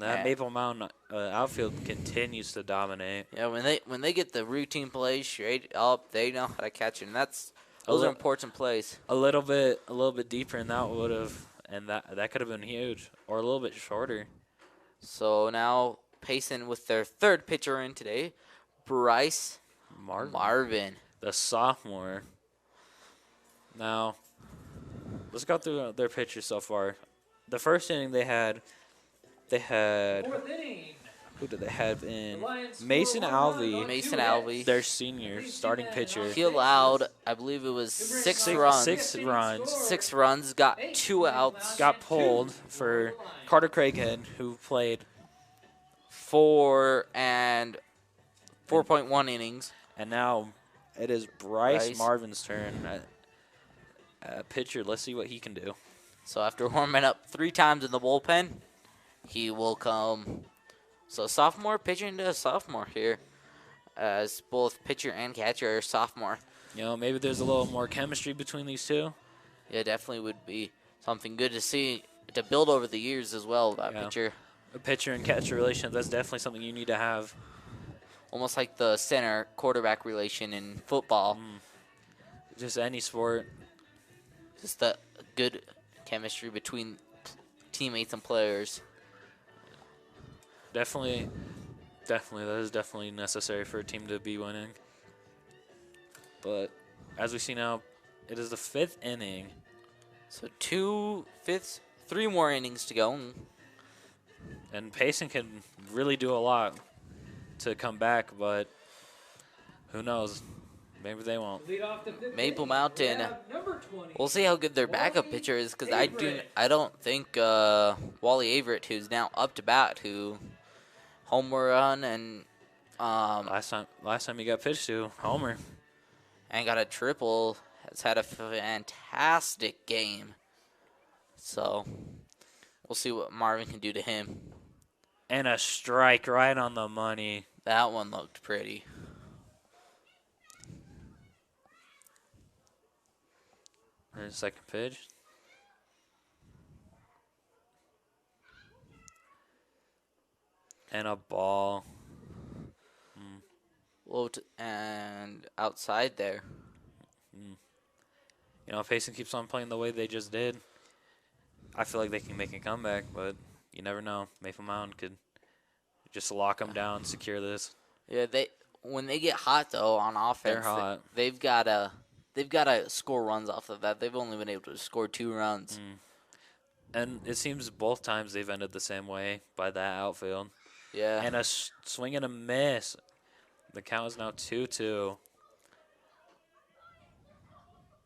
That Maple Mountain outfield continues to dominate. Yeah, when they get the routine plays straight up, they know how to catch it, and those are important plays. A little bit deeper, and that could have been huge, or a little bit shorter. So now Payson with their third pitcher in today, Bryce Marvin, the sophomore. Now, let's go through their pitchers so far. The first inning they had. Fourth inning. Who did they have in? Mason Alvey. Their senior starting pitcher. He allowed, I believe it was six runs. 6 runs. 6 runs, got 2 outs. Got pulled for Carter Craighead, who played 4.1 innings. And now it is Bryce Marvin's turn at pitcher. Let's see what he can do. So after warming up 3 times in the bullpen, he will come. So sophomore pitching to a sophomore here, as both pitcher and catcher are sophomore. Maybe there's a little more chemistry between these two. Yeah, definitely would be something good to see, to build over the years as well, that pitcher. A pitcher and catcher relation, that's definitely something you need to have. Almost like the center-quarterback relation in football. Just any sport. Just the good chemistry between teammates and players. Definitely, that is definitely necessary for a team to be winning. But as we see now, it is the 5th inning. So 3 more innings to go. And Payson can really do a lot to come back, but who knows? Maybe they won't. Maple Mountain. We'll see how good their backup pitcher is, because I don't think Wally Averett, who's now up to bat, who homer run and last time he got pitched to, homer, and got a triple, has had a fantastic game. So we'll see what Marvin can do to him. And a strike right on the money. That one looked pretty. There's the second pitch. And a ball. And outside there. If Payson keeps on playing the way they just did, I feel like they can make a comeback, but you never know. Maple Mountain could just lock them down, secure this. Yeah, when they get hot though on offense, they're hot. They've got to score runs off of that. They've only been able to score 2 runs. And it seems both times they've ended the same way by that outfield. Yeah. And a swing and a miss. The count is now 2-2.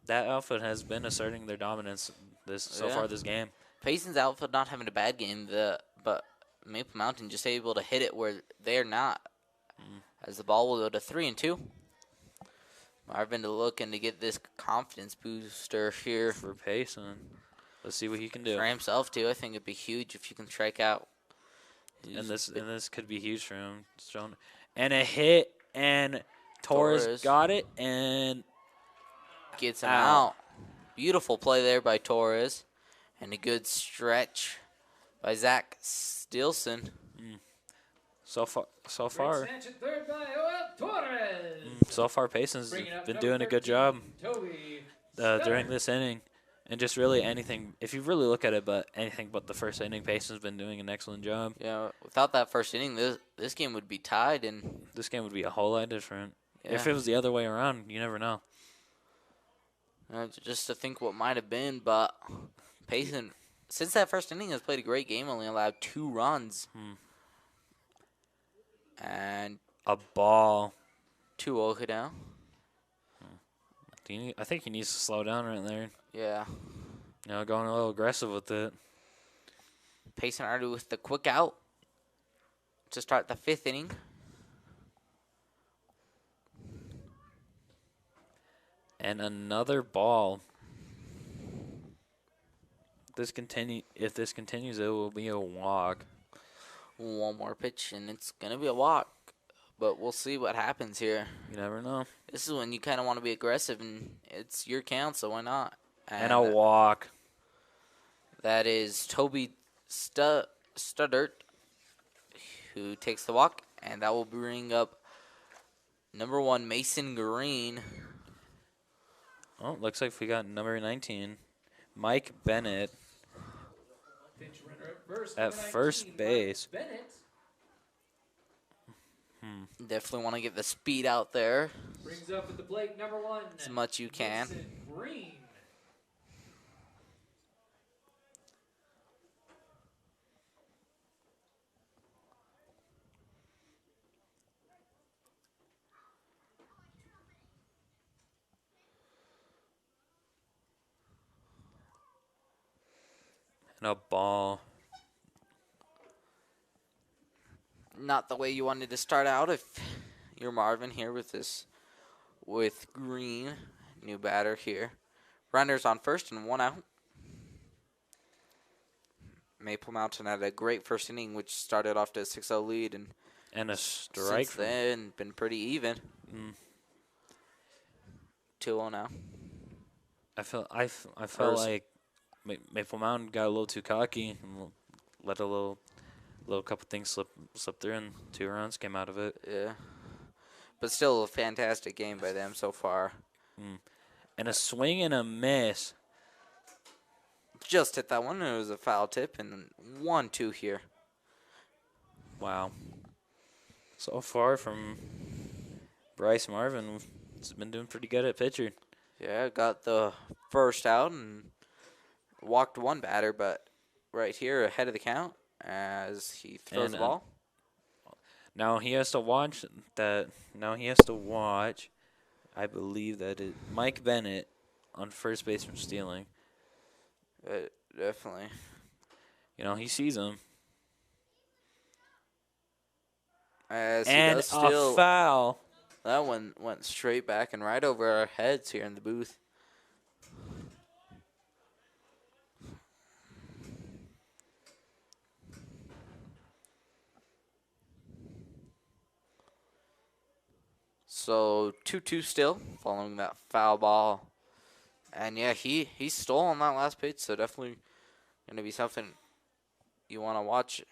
That outfield has been asserting their dominance so far this game. Payson's outfield not having a bad game, but Maple Mountain just able to hit it where they're not. As the ball will go to 3-2. Marvin looking to get this confidence booster here for Payson. Let's see what he can do. For himself too, I think it'd be huge if you can strike out. And this could be huge for him. And a hit, and Torres got it and gets him out. Beautiful play there by Torres, and a good stretch by Zach Stilson. So far, Payson's been doing a good job during this inning. And just really anything, if you really look at it, but anything but the first inning, Payson's been doing an excellent job. Yeah, without that first inning, this game would be tied. And this game would be a whole lot different. Yeah. If it was the other way around, you never know. Just to think what might have been, but Payson, since that first inning, has played a great game, only allowed 2 runs. And a ball. 2-0 now. I think he needs to slow down right there. Yeah. Going a little aggressive with it. Payson already with the quick out to start the 5th inning. And another ball. If this continues, it will be a walk. One more pitch, and it's going to be a walk. But we'll see what happens here. You never know. This is when you kind of want to be aggressive, and it's your count, so why not? And a walk. That is Toby Studdert who takes the walk, and that will bring up number 1, Mason Green. Oh, looks like we got number 19, Mike Bennett at first base. Definitely want to get the speed out there. Brings up at the plate, number 1. As much you can. Mason Green. And a ball. Not the way you wanted to start out if you're Marvin here with Green, new batter here. Runners on first and 1 out. Maple Mountain had a great first inning, which started off to a 6-0 lead, and a strike. Since then, been pretty even. 2-0 now. I felt like Maple Mountain got a little too cocky and let a little couple things slip through, and 2 runs came out of it. Yeah, but still a fantastic game by them so far. And a swing and a miss. Just hit that one. It was a foul tip, and 1-2 here. Wow. So far from Bryce Marvin, has been doing pretty good at pitcher. Yeah, got the first out and walked 1 batter, but right here ahead of the count as he throws the ball. Now he has to watch that. I believe that is Mike Bennett on first base from stealing. Definitely. He sees him. As and he does steal. A foul. That one went straight back and right over our heads here in the booth. So 2-2 still following that foul ball. And yeah, he stole on that last pitch, so definitely going to be something you want to watch.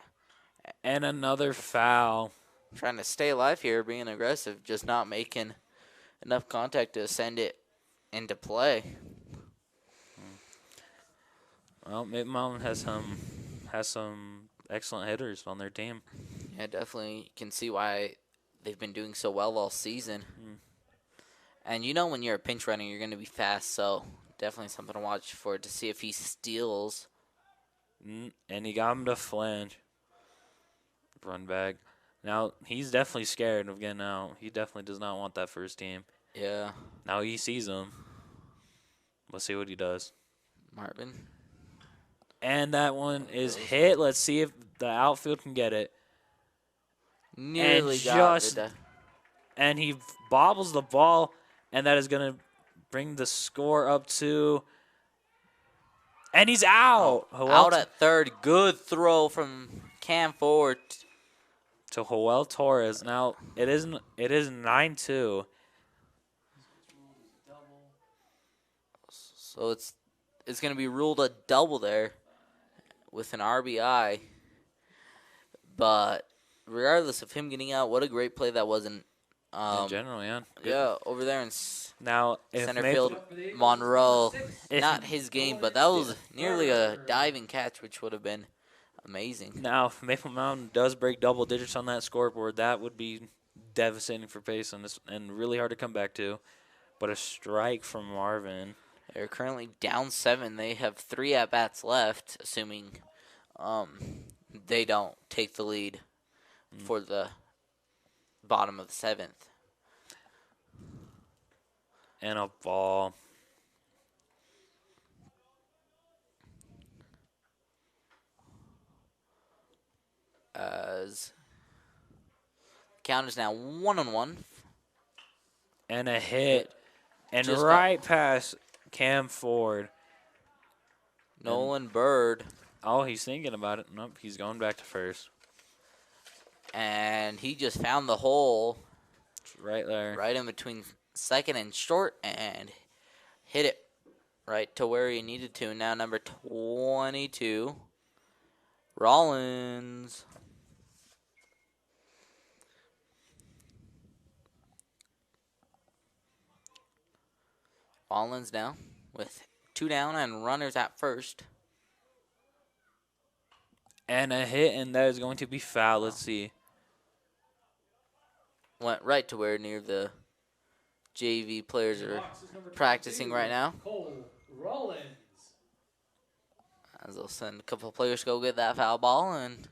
And another foul. Trying to stay alive here, being aggressive, just not making enough contact to send it into play. Well, Maple Mountain has some excellent hitters on their team. Yeah, definitely can see why they've been doing so well all season. And when you're a pinch runner, you're going to be fast, so definitely something to watch for to see if he steals. And he got him to flange. Run back. Now, he's definitely scared of getting out. He definitely does not want that first team. Yeah. Now he sees him. Let's see what he does. Marvin. And that one is hit. Let's see if the outfield can get it. Nearly got it. And he bobbles the ball, and that is going to bring the score up to. And he's out. Out at third. Good throw from Cam Ford to Joel Torres. Now it is 9-2. So it's going to be ruled a double there with an RBI. But regardless of him getting out, what a great play that was in general, yeah. Yeah, over there in now center field, Monroe. Not his game, but that was nearly a diving catch, which would have been amazing. Now, if Maple Mountain does break double digits on that scoreboard, that would be devastating for Payson and really hard to come back to. But a strike from Marvin. They're currently down 7. They have 3 at-bats left, assuming they don't take the lead for the bottom of the 7th. And a ball. As count is now 1-1. And a hit. And right past Cam Ford. Nolan Bird. Oh, he's thinking about it. Nope, he's going back to first. And he just found the hole. It's right there. Right in between second and short and hit it right to where he needed to. Now number 22, Rollins. Fallins now with 2 down and runners at first. And a hit, and that is going to be foul. Let's see. Went right to where near the JV players are practicing right now. Cole Rollins. As they'll send a couple of players to go get that foul ball. And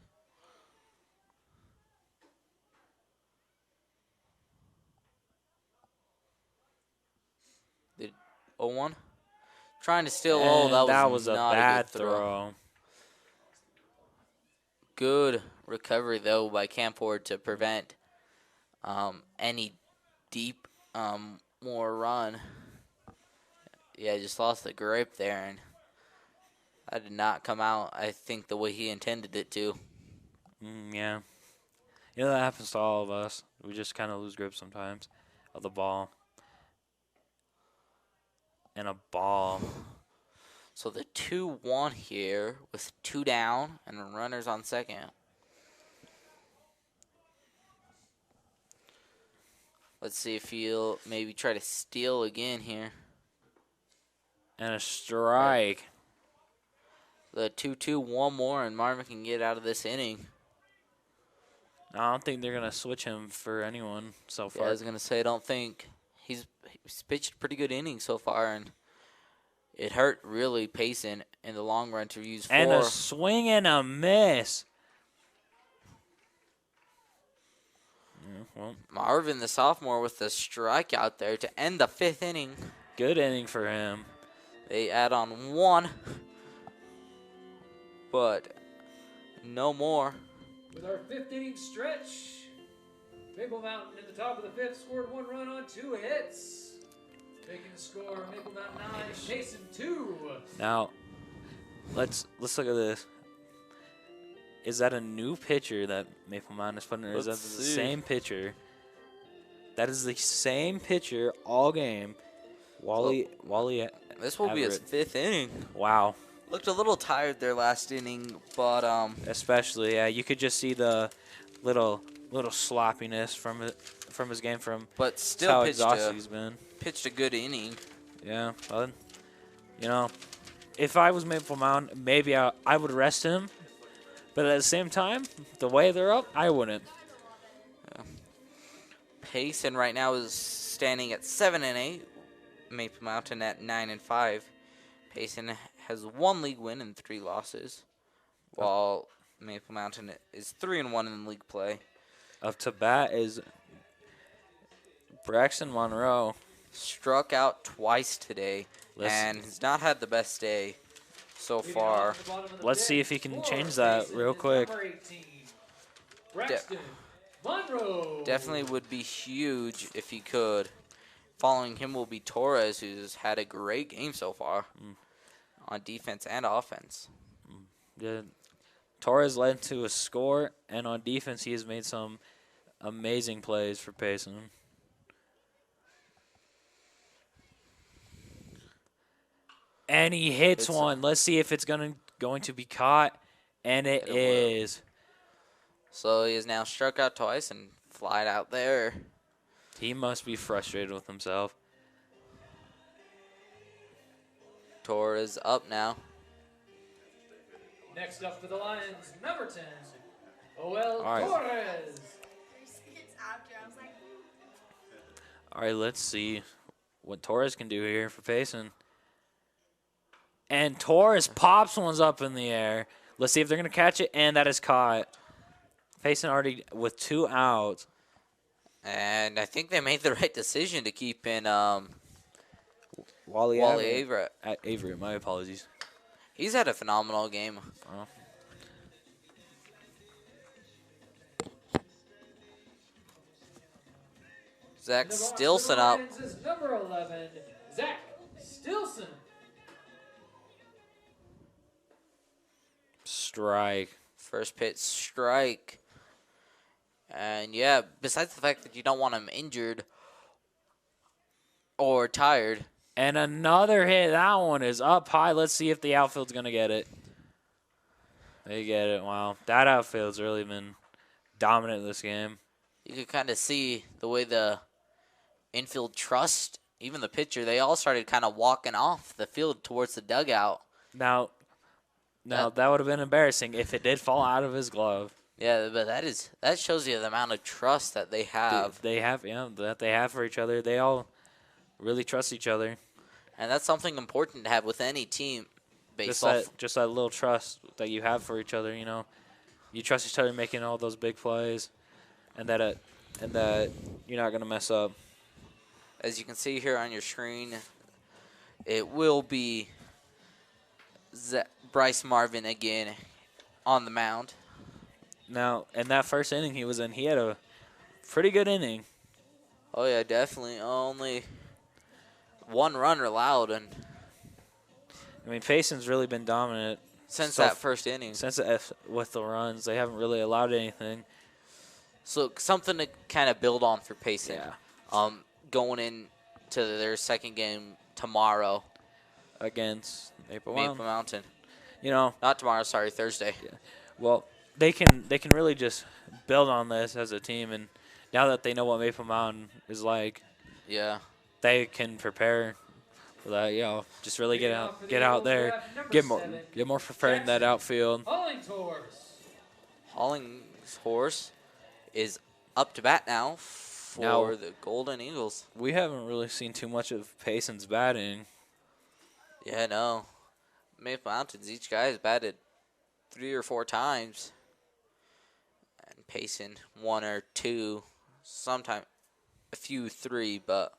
the 0-1. Trying to steal. Oh, that was a not bad a good throw. Good recovery, though, by Camford to prevent any deep more run. Yeah, just lost the grip there, and that did not come out, I think, the way he intended it to. Yeah. You know, that happens to all of us. We just kind of lose grip sometimes of the ball. And a ball. So the 2-1 here with 2 down and runners on second. Let's see if he'll maybe try to steal again here. And a strike. The 2-2, one more, and Marvin can get out of this inning. I don't think they're going to switch him for anyone so far. Yeah, I was going to say, I don't think he's pitched a pretty good inning so far, and it hurt really Payson in the long run to use 4. And a swing and a miss. Yeah, well, Marvin, the sophomore, with the strikeout there to end the 5th inning. good inning for him. They add on 1, but no more. With our 5th inning stretch, Maple Mountain in the top of the 5th scored 1 run on 2 hits. Making the score, Maple Mountain 9, Payson 2. Now, let's look at this. Is that a new pitcher that Maple Mountain is putting, or is that the same pitcher? That is the same pitcher all game. Wally. This will be his 5th inning. Wow. Looked a little tired there last inning, but especially, yeah, you could just see the little sloppiness from his game but how still exhausted he's been. pitched a good inning. Yeah, well, you know, if I was Maple Mountain, maybe I would rest him, but at the same time, the way they're up, I wouldn't. Yeah. Payson right now is standing at 7-8. Maple Mountain at 9-5. Payson has 1 league win and 3 losses, while Maple Mountain is 3-1 in league play. Up to bat is Braxton Monroe. Struck out twice today, and has not had the best day so far. Let's see if he can change that real quick. Braxton Monroe. Definitely would be huge if he could. Following him will be Torres, who's had a great game so far on defense and offense. Yeah. Torres led to a score, and on defense, he has made some amazing plays for Payson. And he hits one. Let's see if it's going to be caught, and it is. So he is now struck out twice and flied out there. He must be frustrated with himself. Torres up now. Next up for the Lions, number 10, Oel right. Torres. All right, let's see what Torres can do here for Payson. And Torres pops ones up in the air. Let's see if they're going to catch it, and that is caught. Payson already with 2 outs. And I think they made the right decision to keep in Wally Avery. Avery, my apologies. He's had a phenomenal game. Oh. Zach Stilson up. Is number 11, Zach Stilson. Strike. First pitch strike. And yeah, besides the fact that you don't want him injured or tired. And another hit. That one is up high. Let's see if the outfield's going to get it. They get it. Wow. That outfield's really been dominant this game. You could kind of see the way the infield trust even the pitcher, they all started kind of walking off the field towards the dugout. Now that would have been embarrassing if it did fall out of his glove. Yeah, but that shows you the amount of trust that they have. That they have for each other. They all really trust each other. And that's something important to have with any team. Baseball. Just that little trust that you have for each other. You trust each other making all those big plays, and that you're not gonna mess up. As you can see here on your screen, it will be Bryce Marvin again on the mound. Now, in that first inning he was in, he had a pretty good inning. Oh, yeah, definitely. Only one runner allowed. And I mean, Payson's really been dominant. Since that first inning. With the runs, they haven't really allowed anything. So something to kind of build on for Payson. Yeah. Going into their second game tomorrow Against Maple Mountain. Not tomorrow, sorry, Thursday. Yeah. Well, they can really just build on this as a team, and now that they know what Maple Mountain is like, yeah, they can prepare for that. Just really get out there, get more prepared in that outfield. Hollinghorse is up to bat now for the Golden Eagles. We haven't really seen too much of Payson's batting. Yeah, no. Maple Mountains, each guy has batted 3 or 4 times. And Payson 1 or 2, sometime a few 3, but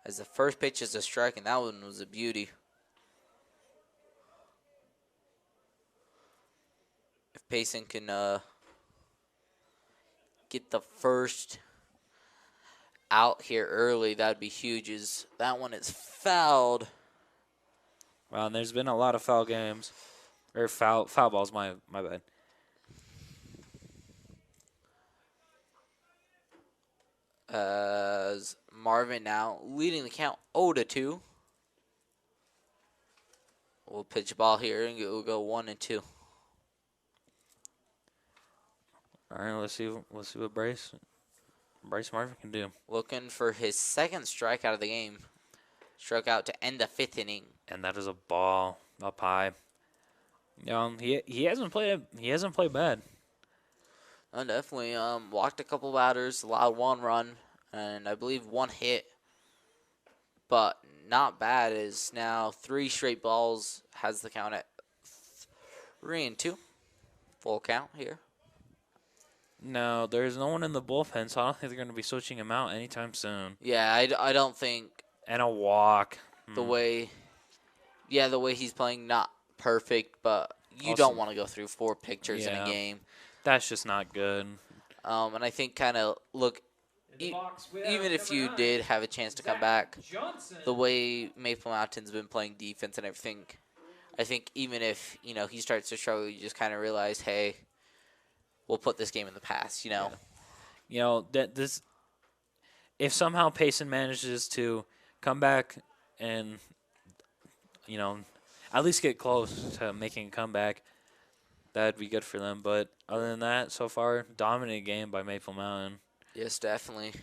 as the first pitch is a strike, and that one was a beauty. If Payson can get the first out here early, that'd be huge. That one is fouled. Wow, and there's been a lot of foul games. Or foul balls, my bad. As Marvin now leading the count 0-2. We'll pitch a ball here and we'll go 1-2. All right, let's see what Bryce Marvin can do. Looking for his second strikeout of the game. Struck out to end the 5th inning. And that is a ball up high. He hasn't played bad. Oh, definitely. Walked a couple batters, allowed 1 run, and I believe 1 hit. But not bad. Is now 3 straight balls. Has the count at 3-2. Full count here. No, there's no one in the bullpen, so I don't think they're going to be switching him out anytime soon. Yeah, I don't think. And a walk. The way he's playing, not perfect, but you don't want to go through 4 pitchers in a game. That's just not good. And I think kind of look, even if you did have a chance to come back, the way Maple Mountain's been playing defense and everything, I think even if he starts to struggle, you just kind of realize, hey, we'll put this game in the past. That if somehow Payson manages to come back and at least get close to making a comeback, that'd be good for them. But other than that, so far, dominant game by Maple Mountain. Yes, definitely.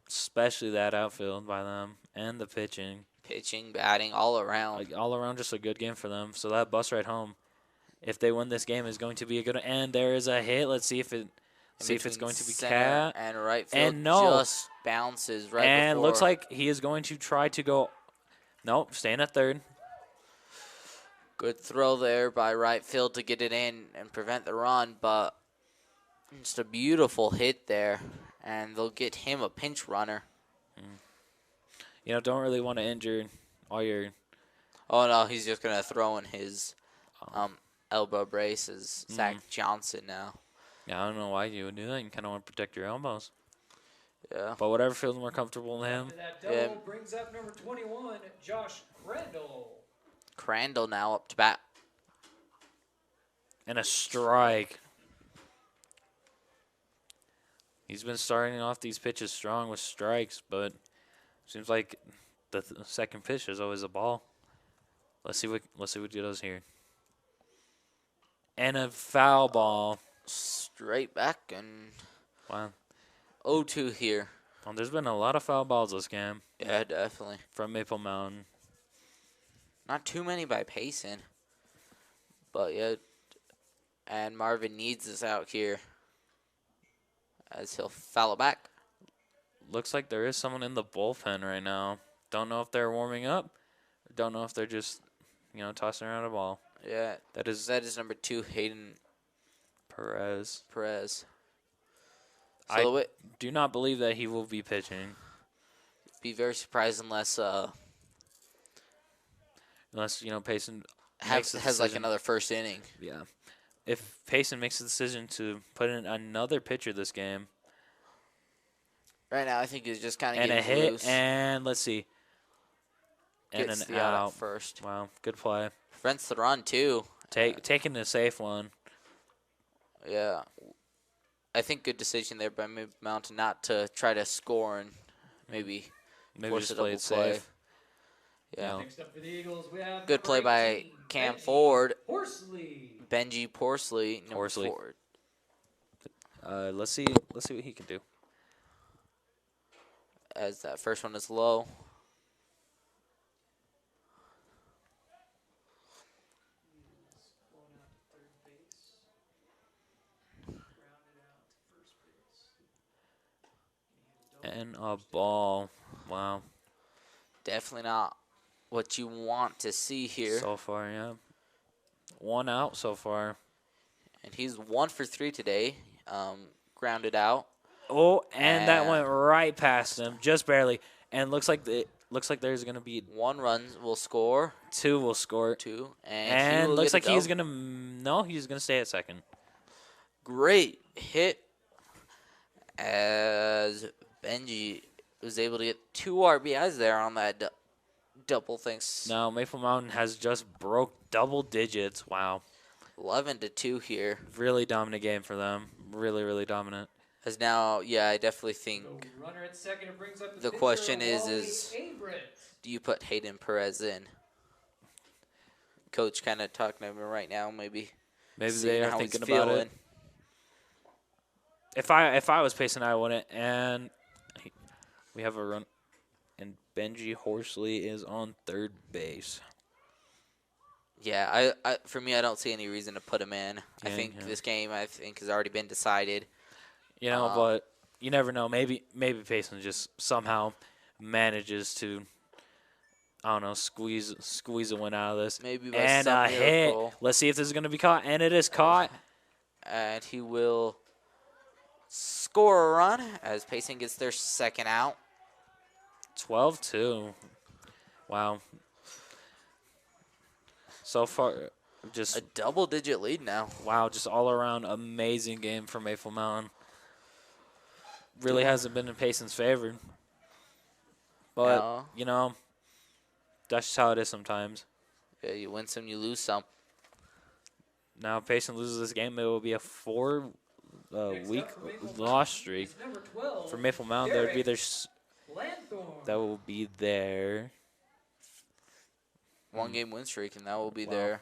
Especially that outfield by them and the pitching. Pitching, batting, all around. All around, just a good game for them. So that bus ride home, if they win this game, is going to be a good. And there is a hit. Let's see if it's going to be Cat. And right field and no, just bounces right and before. looks like he is going to try to go. Nope, staying at third. Good throw there by right field to get it in and prevent the run, but just a beautiful hit there, and they'll get him a pinch runner. Don't really want to injure all your. Oh no, he's just gonna throw in his elbow braces. Zach Johnson now. Yeah, I don't know why you would do that. You kind of want to protect your elbows. Yeah. But whatever feels more comfortable to him. That double brings up number 21, Josh Crandall. Crandall now up to bat. And a strike. He's been starting off these pitches strong with strikes, but seems like the second pitch is always a ball. Let's see what he does here. And a foul ball. Straight back and wow. 0-2 here. Well, there's been a lot of foul balls this game Yeah, definitely. from Maple Mountain. Not too many by Payson. But, yeah. And Marvin needs this out here. As he'll foul it back. Looks like there is someone in the bullpen right now. Don't know if they're warming up. Don't know if they're just, tossing around a ball. Yeah. That is number 2, Hayden Perez. So I do not believe that he will be pitching. Be very surprised unless Payson has like another first inning. Yeah. If Payson makes the decision to put in another pitcher this game. Right now, I think he's just kind of And getting a hit, loose. and let's see. And Gets an the out out. at first. Wow, good play. Prevents the run, too. Taking the safe one. Yeah. I think good decision there by Mountain not to try to score and maybe force just a play double it play. safe. Yeah. Next up for the Eagles, we have Good play number by 18, Cam Benji Ford. Horsley. Benji Porsley, number Horsley. 4. Let's see what he can do. As that first one is low. Going out to third base. Grounded out to first base. And a ball. Wow. Definitely not what you want to see here. So far, yeah. 1 out so far. And he's 1 for 3 today. Grounded out. Oh, and that And- went right past him, just barely. And looks like there's gonna be 1 run will score. 2 will score. 2. he And will looks get like a he's double. he's gonna stay at second. Great hit as Benji was able to get 2 RBIs there on that double. Thanks. Now Maple Mountain has just broke double digits. Wow. 11-2 here. Really dominant game for them. Really, really dominant. As now, yeah, I definitely The think runner at second, it brings up the pitcher, question Wally is Averett. do you put Hayden Perez in? Coach kind of talking to him right now, maybe. Maybe seeing they are how he's thinking about feeling. it. If I was Payson, I wouldn't. And we have a run, and Benji Horsley is on third base. Yeah, I for me, I don't see any reason to put him in. I Yeah, think yeah. this game, has already been decided. But you never know. Maybe Payson just somehow manages to, I don't know, squeeze a win out of this. Maybe by And some a hit. miracle. Let's see if this is going to be caught. And it is caught. And he will score a run as Payson gets their second out. 12-2. Wow. So far, just A double-digit lead now. wow, just all around amazing game for Maple Mountain. Really hasn't been in Payson's favor. But, No. that's just how it is sometimes. Yeah, you win some, you lose some. Now, if Payson loses this game, it will be a 4-week Next up for Maple loss Mountain streak. is number 12, For Maple Mountain, that would be Derek their Lanthorn. that will be their 1-game win streak, and that will be Wow. their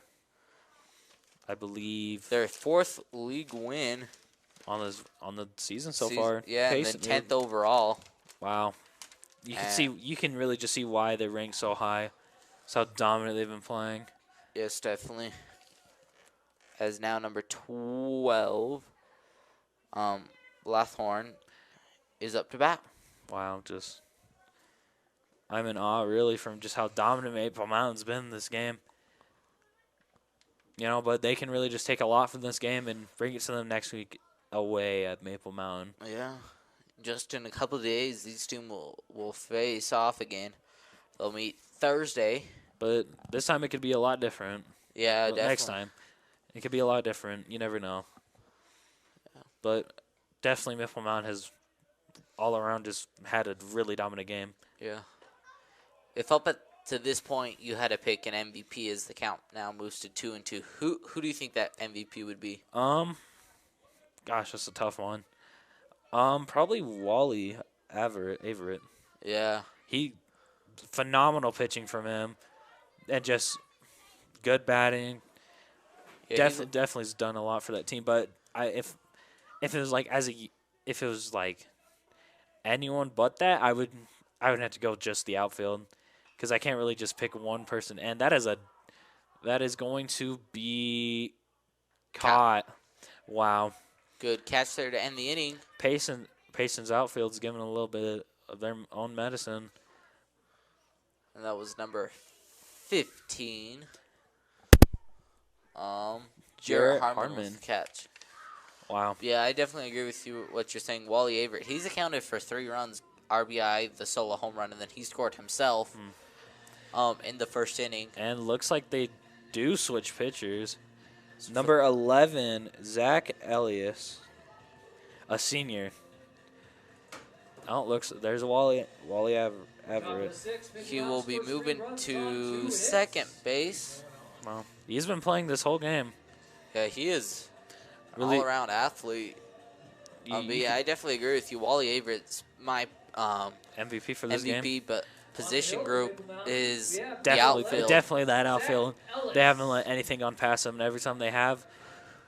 their 4th league win. on the season so Season- far. Yeah, Payson, and then 10th overall. Wow. You can really just see why they rank so high. It's how dominant they've been playing. Yes, definitely. As now number 12, Lathorn is up to bat. Wow, I'm in awe really from just how dominant Maple Mountain's been in this game. But they can really just take a lot from this game and bring it to them next week away at Maple Mountain. Yeah. Just in a couple of days, these two will face off again. They'll meet Thursday. But this time it could be a lot different. Yeah, Well, definitely. next time. It could be a lot different. You never know. But definitely Maple Mountain has all around just had a really dominant game. Yeah. If up to this point you had to pick an MVP as the count now moves to 2-2, who do you think that MVP would be? Gosh, that's a tough one. Probably Wally Averett. Yeah. Phenomenal pitching from him, and just good batting. Yeah, Definitely has done a lot for that team. But if it was like anyone but that, I would have to go just the outfield because I can't really just pick one person. And that is going to be caught. Wow. Good catch there to end the inning. Payson's outfield's giving a little bit of their own medicine. And that was number 15. Jarrett Harmon with the catch. Wow. Yeah, I definitely agree with you what you're saying. Wally Averett, he's accounted for 3 runs, RBI, the solo home run, and then he scored himself in the first inning. And looks like they do switch pitchers. Number 11, Zach Elias, a senior. There's a Wally Everett. He will be moving to second base. Well, he's been playing this whole game. Yeah, he is Really- all-around athlete. But yeah, I definitely agree with you. Wally Averett's my MVP for this game. MVP, but position group is the outfield. Definitely that outfield. They haven't let anything gone past them. And every time they have,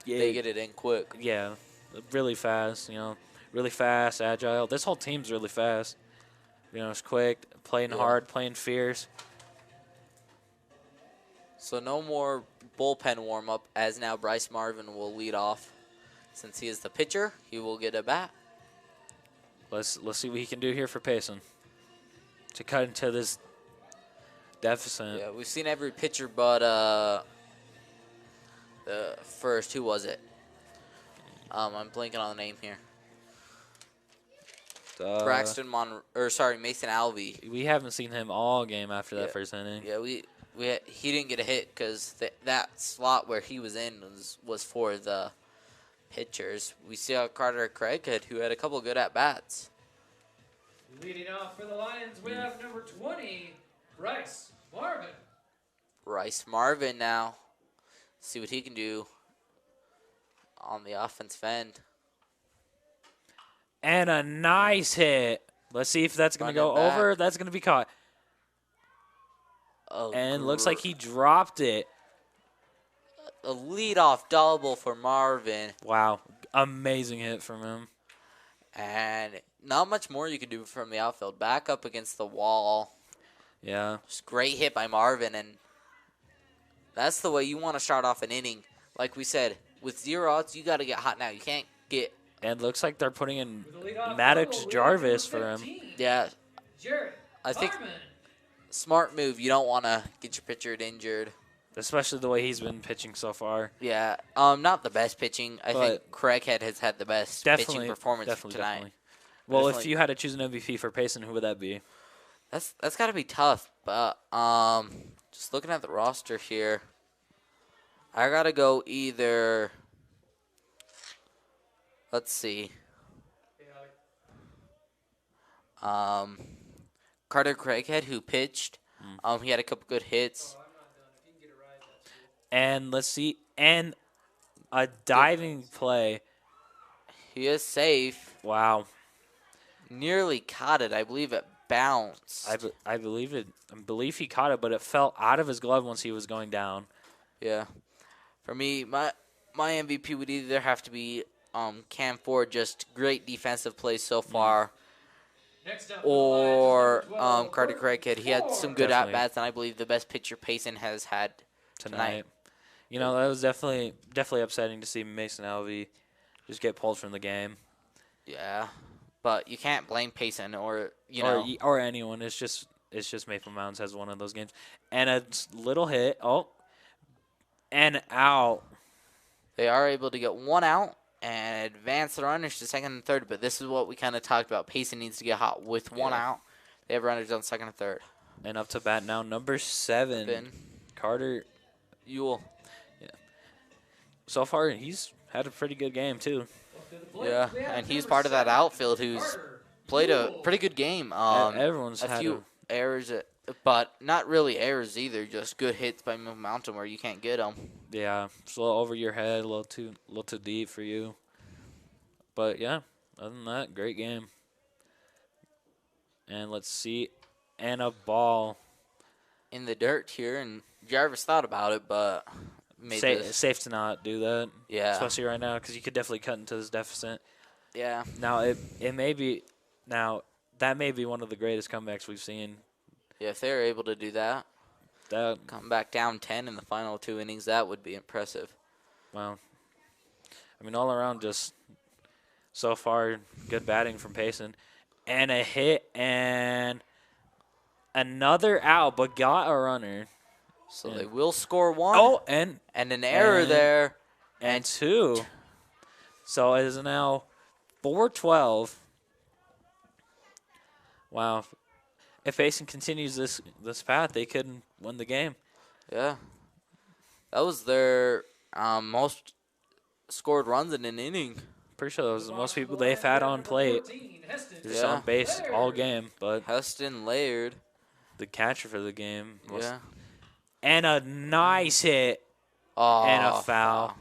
They get it in quick. Yeah, really fast. Really fast, agile. This whole team's really fast. It's quick, playing hard, playing fierce. So no more bullpen warm-up, as now Bryce Marvin will lead off. Since he is the pitcher, he will get a bat. Let's see what he can do here for Payson to cut into this deficit. Yeah, we've seen every pitcher but the first, who was it? I'm blanking on the name here. Braxton Monroe, Mason Alvey. We haven't seen him all game after that first inning. Yeah, he didn't get a hit because that slot where he was in was for the pitchers. We saw Carter Craighead, who had a couple good at-bats. Leading off for the Lions, we have number 20, Bryce Marvin. Bryce Marvin now. See what he can do on the offensive end. And a nice hit. Let's see if that's going to go over. That's going to be caught. And looks like he dropped it. A leadoff double for Marvin. Wow. Amazing hit from him. And not much more you can do from the outfield. Back up against the wall. Yeah. Just great hit by Marvin. And that's the way you want to start off an inning. Like we said, with 0 outs, you got to get hot now. You can't get... And looks like they're putting in Maddox Jarvis for him. Yeah. Jarrett I think Harmon. smart move. You don't want to get your pitcher injured. Especially the way he's been pitching so far. Yeah. Not the best pitching. I think Craighead has had the best pitching performance tonight. Definitely. Well, if you had to choose an MVP for Payson, who would that be? That's got to be tough. But just looking at the roster here, I got to go either... Let's see. Carter Craighead, who pitched. He had a couple good hits. And let's see. And a diving play. He is safe. Wow. Nearly caught it. I believe it bounced. I believe he caught it, but it fell out of his glove once he was going down. Yeah. For me, my MVP would either have to be Cam Ford, just great defensive plays so far, or Carter Craighead. He had some good at-bats, and I believe the best pitcher Payson has had tonight. That was definitely upsetting to see Mason Alvey just get pulled from the game. Yeah, but you can't blame Payson or anyone. It's just Maple Mountains has one of those games. And a little hit. Oh, and out. They are able to get one out and advance the runners to second and third, but this is what we kind of talked about. Payson needs to get hot with one out. They have runners on second and third. And up to bat now, number 7, Carter Ewell. Yeah. So far, he's had a pretty good game, too. Yeah, and he's part of that outfield who's played a pretty good game. Everyone's a had few errors, but not really errors either, just good hits by Mountain where you can't get them. Yeah, it's a little over your head, a little too deep for you. But, yeah, other than that, great game. And let's see, and a ball. In the dirt here, and Jarvis thought about it, but safe to not do that. Yeah. Especially right now, because you could definitely cut into this deficit. Yeah. Now, it may be Now, that may be one of the greatest comebacks we've seen. Yeah, if they're able to do that, That come back down 10 in the final 2 innings, that would be impressive. Well, I mean, all around, just so far, good batting from Payson. And a hit and another out, but got a runner. So Yeah. they will score 1. Oh, and an error there. And 2. So it is now 4-12. Wow. If Payson continues this path, they could win the game. Yeah. That was their most scored runs in an inning. Pretty sure that was the most people they've had on plate. Just on base all game, but Heston Laird. the catcher for the game. Yeah. And a nice hit Oh, and a foul.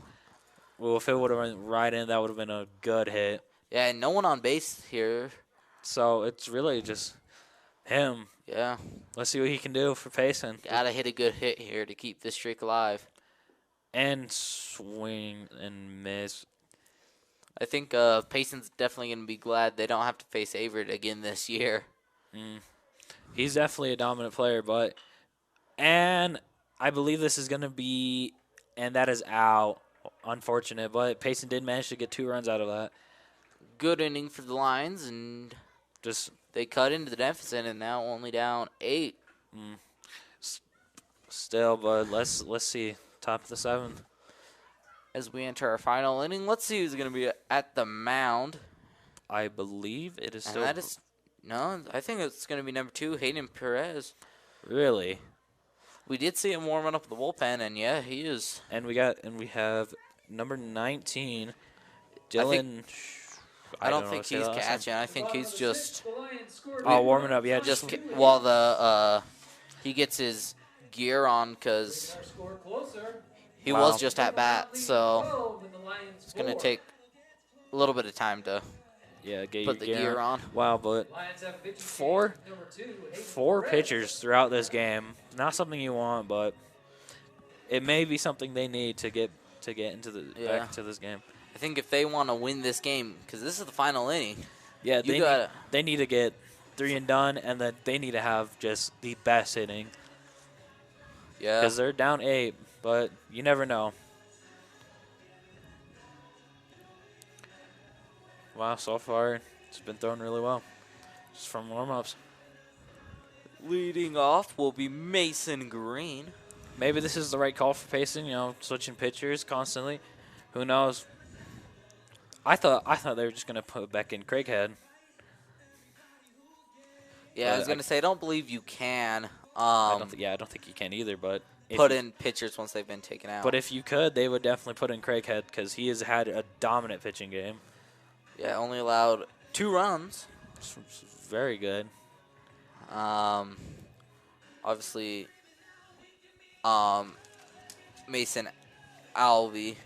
Well, if it would have went right in, that would have been a good hit. Yeah, and no one on base here. So it's really just him. Yeah. Let's see what he can do for Payson. Gotta hit a good hit here to keep this streak alive. And swing and miss. I think Payson's definitely going to be glad they don't have to face Averett again this year. He's definitely a dominant player, and I believe this is going to be, and that is out. Unfortunate, but Payson did manage to get 2 runs out of that. Good inning for the Lions, and Just they cut into the deficit, and now only down 8. still, but let's see. Top of the 7th. As we enter our final inning, let's see who's going to be at the mound. I believe it is And still. that is, no, I think it's going to be number 2, Hayden Perez. Really. We did see him warming up the bullpen, and yeah, he is. And we have number 19, Dylan. I don't think he's catching. I think he's just warming up. Yeah, just while he gets his gear on because he was just at bat, so it's gonna take a little bit of time to get put the gear on. Wow, but four pitchers throughout this game. Not something you want, but it may be something they need to get into back into this game. I think if they want to win this game, because this is the final inning. Yeah, they need to get 3 and done, and then they need to have just the best inning. Yeah. Because they're down 8, but you never know. Wow, so far it's been thrown really well, just from warm-ups. Leading off will be Mason Green. Maybe this is the right call for Payson, switching pitchers constantly. Who knows? I thought they were just going to put back in Craighead. Yeah, I was going to say, I don't believe you can. I don't think you can either, but put in pitchers once they've been taken out. But if you could, they would definitely put in Craighead because he has had a dominant pitching game. Yeah, only allowed 2 runs. It's very good. Obviously, Mason Alvey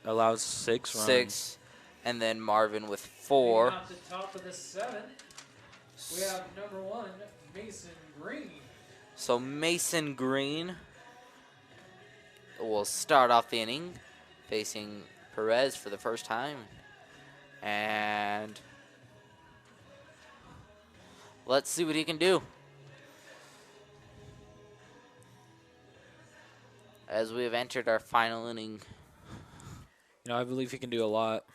allowed 6 runs. 6, and then Marvin with 4. Off the top of the 7th, we have number 1, Mason Green. So Mason Green will start off the inning facing Perez for the first time. And let's see what he can do. As we have entered our final inning. I believe he can do a lot.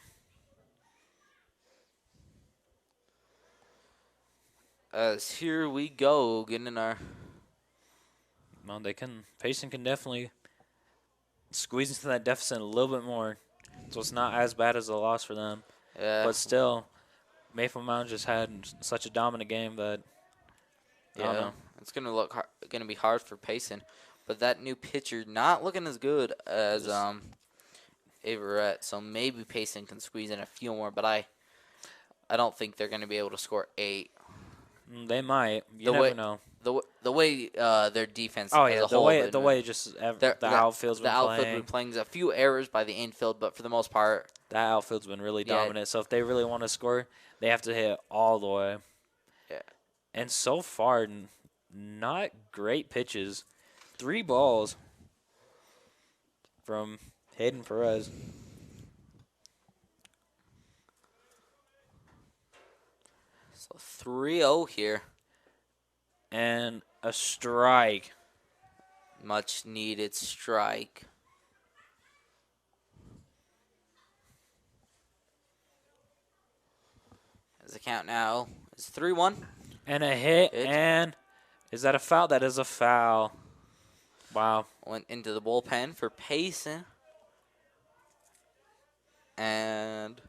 As here we go, getting our... Well, Payson can definitely squeeze into that deficit a little bit more. So it's not as bad as a loss for them. Yeah. But still, Maple Mountain just had such a dominant game that I don't know. It's gonna be hard for Payson, but that new pitcher not looking as good as Averett. So maybe Payson can squeeze in a few more, but I don't think they're gonna be able to score 8. They might. You never know. The way their defense. Oh as yeah, a whole the way just the outfield's been playing. playing a few errors by the infield, but for the most part, that outfield's been really dominant. So if they really want to score, they have to hit all the way. Yeah. And so far, not great pitches. 3 balls from Hayden Perez. So 3-0 here. And a strike. Much needed strike. As the count now is 3-1. And a hit. And is that a foul? That is a foul. Wow. Went into the bullpen for Payson. And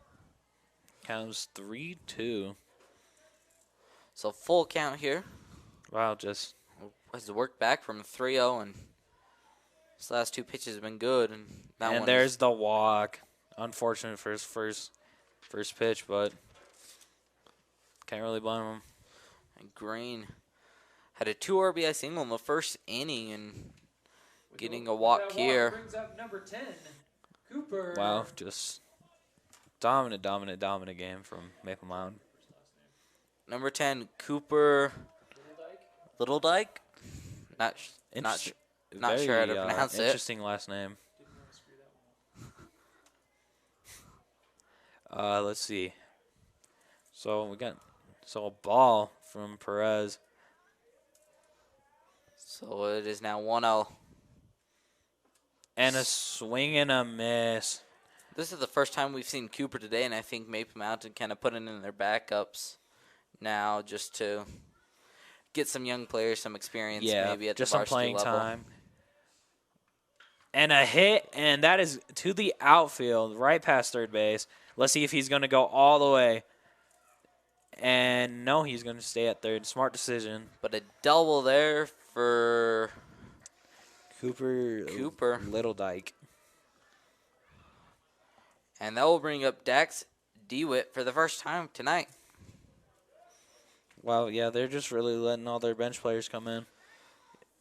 counts 3-2. So full count here. Wow, just has to work back from 3-0, and his last two pitches have been good. And that and one there's the walk. Unfortunate for his first pitch, but can't really blame him. And Green had a 2 RBI single in the first inning, and getting a walk here. Brings up number 10, Cooper. Wow, just dominant game from Maple Mountain. Number 10, Cooper Little Dyke. Not sure how to pronounce it. Interesting last name. Let's see. So we got a ball from Perez. So it is now 1-0. And a swing and a miss. This is the first time we've seen Cooper today, and I think Maple Mountain kind of put it in their backups now just to get some young players some experience, maybe at just the some varsity playing level. time. And a hit, and that is to the outfield, right past third base. Let's see if he's going to go all the way. And no, he's going to stay at third. Smart decision. But a double there for Cooper Little Dyke. And that will bring up Dax DeWitt for the first time tonight. Wow, yeah, they're just really letting all their bench players come in.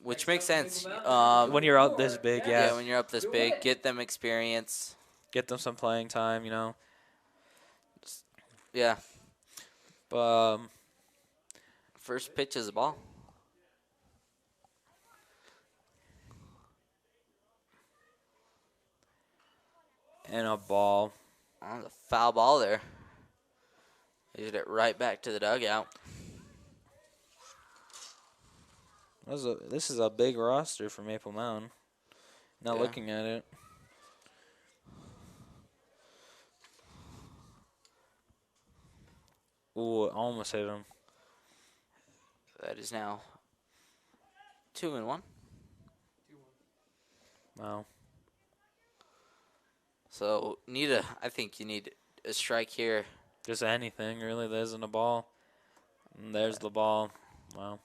Which makes sense. When you're up this big, Yeah, when you're up this big, get them experience. Get them some playing time, you know. Yeah. But first pitch is a ball. And a ball. Oh, the foul ball there. Hit it right back to the dugout. This is a big roster for Maple Mountain. Now looking at it. Ooh, almost hit him. That is now 2-1. Wow. So I think you need a strike here. Just anything, really. There isn't a ball. And there's the ball. Wow.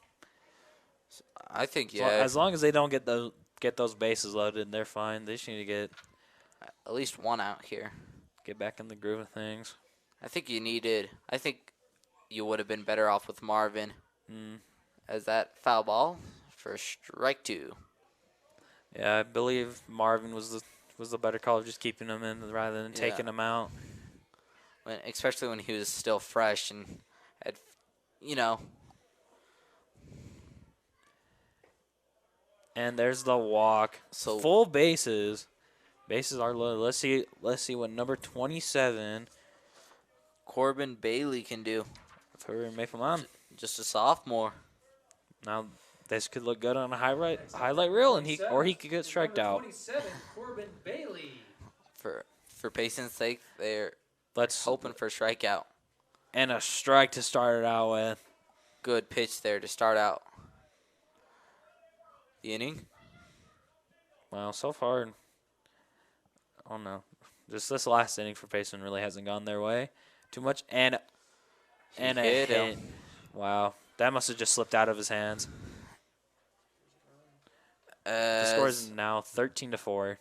I think, As long as they don't get those bases loaded, they're fine. They just need to get at least one out here. Get back in the groove of things. I think you would have been better off with Marvin as that foul ball for strike 2. Yeah, I believe Marvin was the better call of just keeping him in rather than taking him out. Especially when he was still fresh and had, And there's the walk. So full bases. Bases are low. Let's see what number 27 Corbin Bailey can do. for Maple Mountain. Just a sophomore. Now this could look good on a highlight reel, and he could get striked out. 27, Corbin Bailey. For Payson's sake, they're Let's hoping for a strikeout. And a strike to start it out with. Good pitch there to start out the inning. Well, so far, I don't know. Just this last inning for Payson really hasn't gone their way too much. And a hit. Wow. That must have just slipped out of his hands. The score is now 13-4.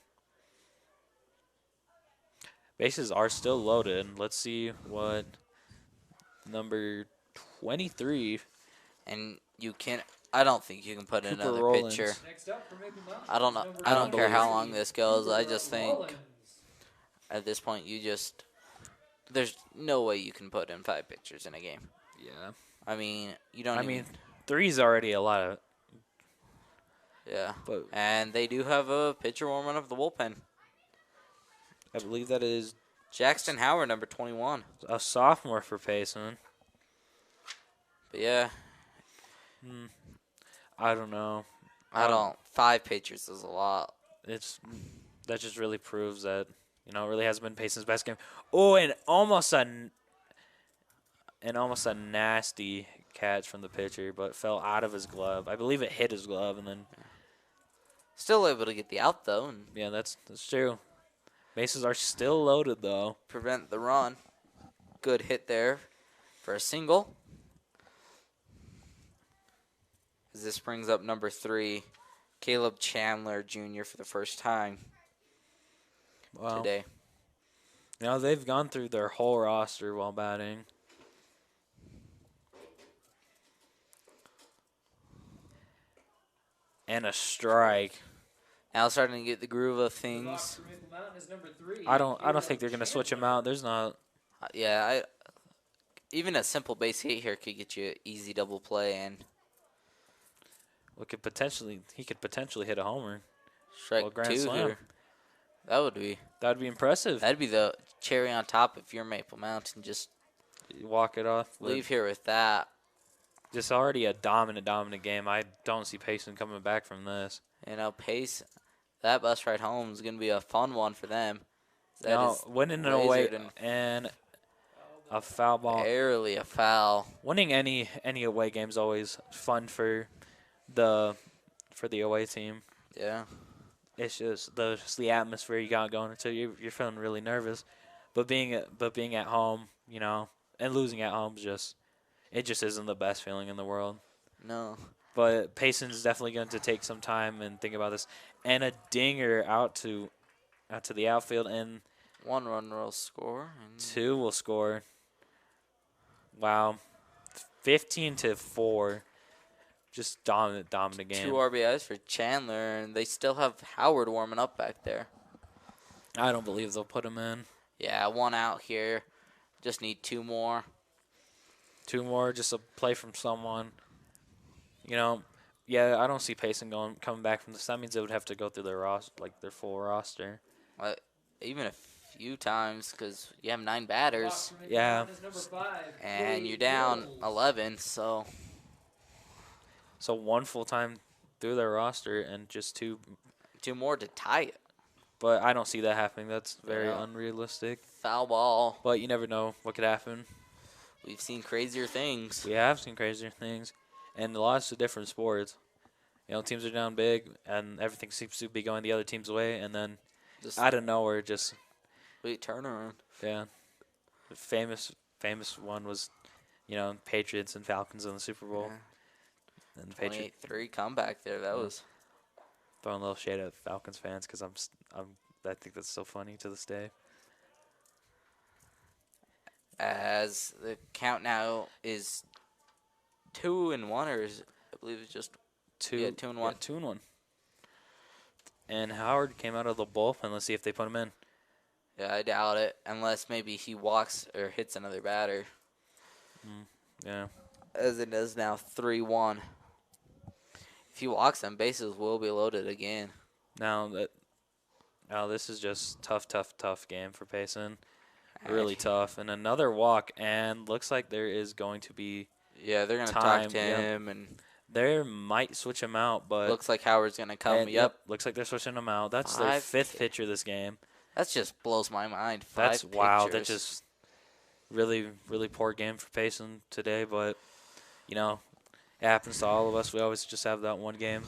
Bases are still loaded. Let's see what number 23. And I don't think you can put in another Rollins. pitcher. Next up for Maple Mountain, I don't know. I don't care how long this goes. I just think at this point there's no way you can put in 5 pitchers in a game. Yeah. I mean, you don't. I mean, 3 is already a lot of. Yeah. But And they do have a pitcher warming up the bullpen. I believe that is Jackson Howard, number 21. a sophomore for Payson. But yeah, I don't know. I don't. 5 pitchers is a lot. That just really proves that it really hasn't been Payson's best game. Oh, and almost a nasty catch from the pitcher, but fell out of his glove. I believe it hit his glove, and then Still able to get the out though and yeah, that's true. Bases are still loaded though. prevent the run. Good hit there for a single. As this brings up number 3, Caleb Chandler Jr. for the first time today. They've gone through their whole roster while batting. And a strike. Now starting to get the groove of things. I don't think they're gonna switch him out. There's not. Yeah, even a simple base hit here could get you an easy double play and He could potentially hit a homer. strike grand 2 slam. here. That'd be impressive. That'd be the cherry on top if you're Maple Mountain. Just You walk it off. leave here with that. Just already a dominant game. I don't see Payson coming back from this. Pace, that bus ride home is going to be a fun one for them. That is Winning an away lasered and a foul ball. barely a foul. Winning any away game is always fun for the away team. Yeah. It's just the atmosphere you got going until you're feeling really nervous, but being at home, and losing at home just isn't the best feeling in the world. No. But Payson's definitely going to take some time and think about this, and a dinger out to the outfield, and 1 run will score. And 2 will score. Wow, 15-4. Just dominant game. 2 RBIs for Chandler, and they still have Howard warming up back there. I don't believe they'll put him in. Yeah, 1 out here. Just need 2 more. 2 more, just a play from someone. Yeah, I don't see Payson coming back from this. That means they would have to go through their full roster. Even a few times because you have 9 batters. Yeah. And you're down 11, so. So 1 full time through their roster and just 2 more to tie it. But I don't see that happening. That's very unrealistic. Foul ball. But you never know what could happen. We've seen crazier things. We have seen crazier things. And lots of different sports. Teams are down big, and everything seems to be going the other team's way, and then out of nowhere, just turnaround. Yeah, the famous one was, Patriots and Falcons in the Super Bowl, and the Patriots 28-3 comeback there. That was throwing a little shade at Falcons fans because I think that's so funny to this day. As the count now is 2-1, or I believe it's just 2-1. Yeah, 2-1. Yeah, 2-1. And Howard came out of the bullpen. Let's see if they put him in. Yeah, I doubt it, unless maybe he walks or hits another batter. Yeah. As it is now 3-1. If he walks, then bases will be loaded again. Now this is just tough game for Payson. Really tough. And another walk, and looks like there is going to be Yeah, they're going to talk to him. And they might switch him out, but looks like Howard's going to come. Yep. Looks like they're switching him out. That's their 5th pitcher this game. That just blows my mind. That's 5 wow. pitchers. That's just really poor game for Payson today, but it happens to all of us. We always just have that one game.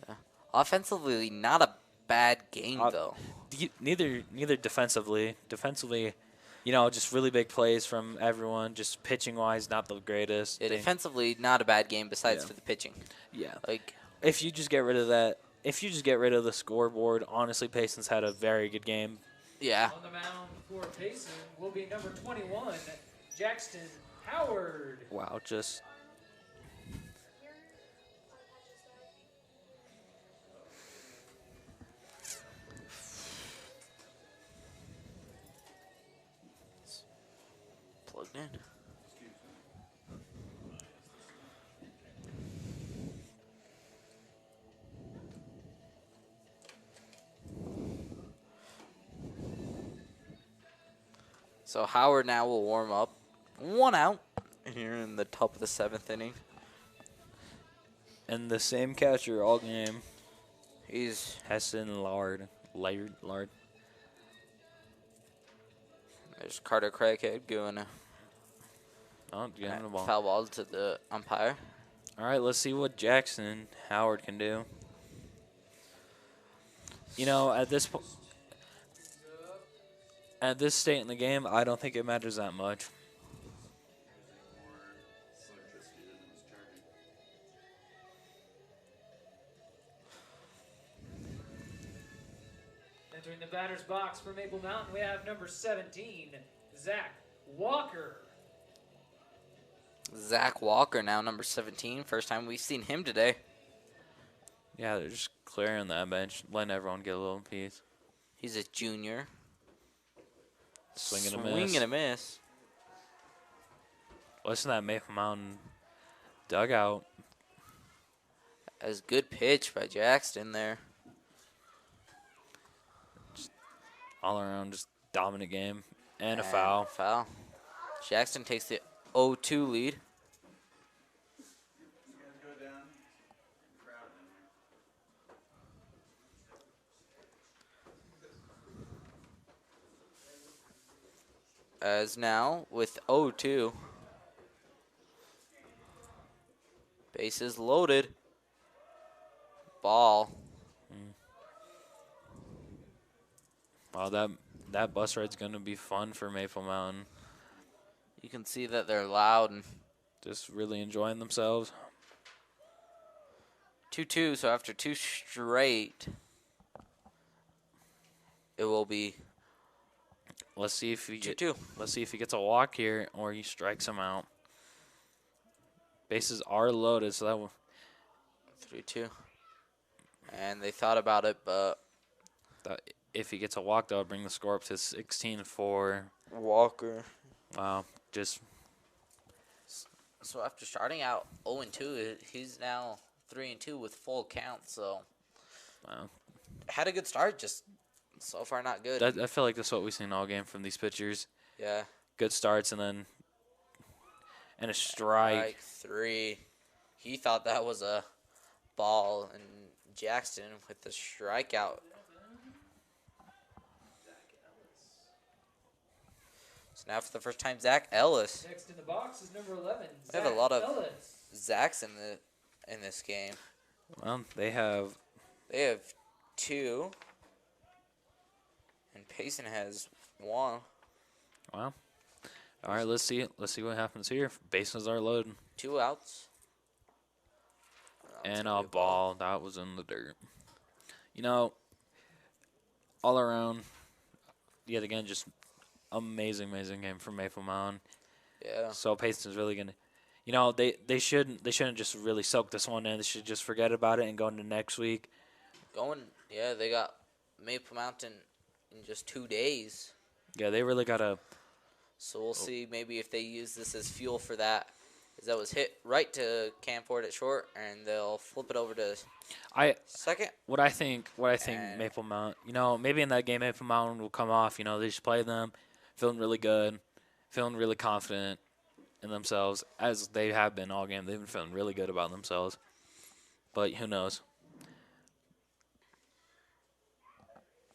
Yeah. Offensively, not a bad game though. Neither defensively. Defensively, just really big plays from everyone. Just pitching wise, not the greatest. Yeah, defensively, not a bad game besides for the pitching. Yeah. Like if you just get rid of that. If you just get rid of the scoreboard, honestly, Payson's had a very good game. Yeah. On the mound for Payson will be number 21, Braxton Howard. Wow, just plugged in. So Howard now will warm up. 1 out. here in the top of the 7th inning. And the same catcher all game. He's Hessen Lard. There's Carter Craighead going Getting the ball. foul ball to the umpire. All right, let's see what Jackson Howard can do. You know, at this state in the game, I don't think it matters that much. Entering the batter's box for Maple Mountain, we have number 17, Zach Walker. Zach Walker now number 17. First time we've seen him today. Yeah, they're just clearing that bench, letting everyone get a little piece. He's a junior. Swing and a miss. Swing and a miss. Listen to that Maple Mountain dugout. As good pitch by Jackson there. All around, just dominant game. And a foul. Foul. Jackson takes the 0-2 lead. As now with 0-2. Bases loaded. Ball. Wow, that bus ride's going to be fun for Maple Mountain. You can see that they're loud and Just really enjoying themselves. 2-2, so after 2 straight, it will be Let's see if he 2-2. Let's see if he gets a walk here or he strikes him out. Bases are loaded, so that will 3-2. And they thought about it, but if he gets a walk, that would bring the score up to 16-4. Walker. Wow, just So after starting out 0-2, he's now 3-2 with full count. So wow. had a good start, just so far not good. I feel like that's what we've seen all game from these pitchers. Yeah. Good starts and a strike. Strike 3. He thought that was a ball, and Jackson with the strikeout. So now for the first time, Zach Ellis. Next in the box is number 11, We have a lot of Ellis. Zachs in this game. Well, they have 2, and Payson has 1. wow. All right, let's see what happens here. Bases are loaded. 2 outs. And a ball that was in the dirt. You know, all around, yet again, just amazing game from Maple Mountain. Yeah. So Payson's really gonna, you know, they shouldn't just really soak this one in. They should just forget about it and go into next week. They got Maple Mountain in just 2 days. Yeah, they really gotta. So we'll see maybe if they use this as fuel for that. As that was hit right to Camford at short, and they'll flip it over to second. What I think And Maple Mountain, you know, maybe in that game Maple Mountain will come off. You know, they just play them, feeling really good, feeling really confident in themselves, as they have been all game. They've been feeling really good about themselves. But who knows?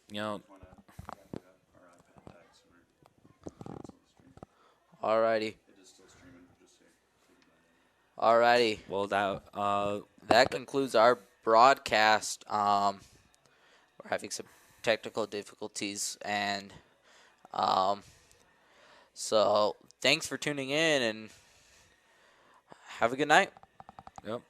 You know. Alrighty. Well, that concludes our broadcast. We're having some technical difficulties, and so thanks for tuning in, and have a good night. Yep.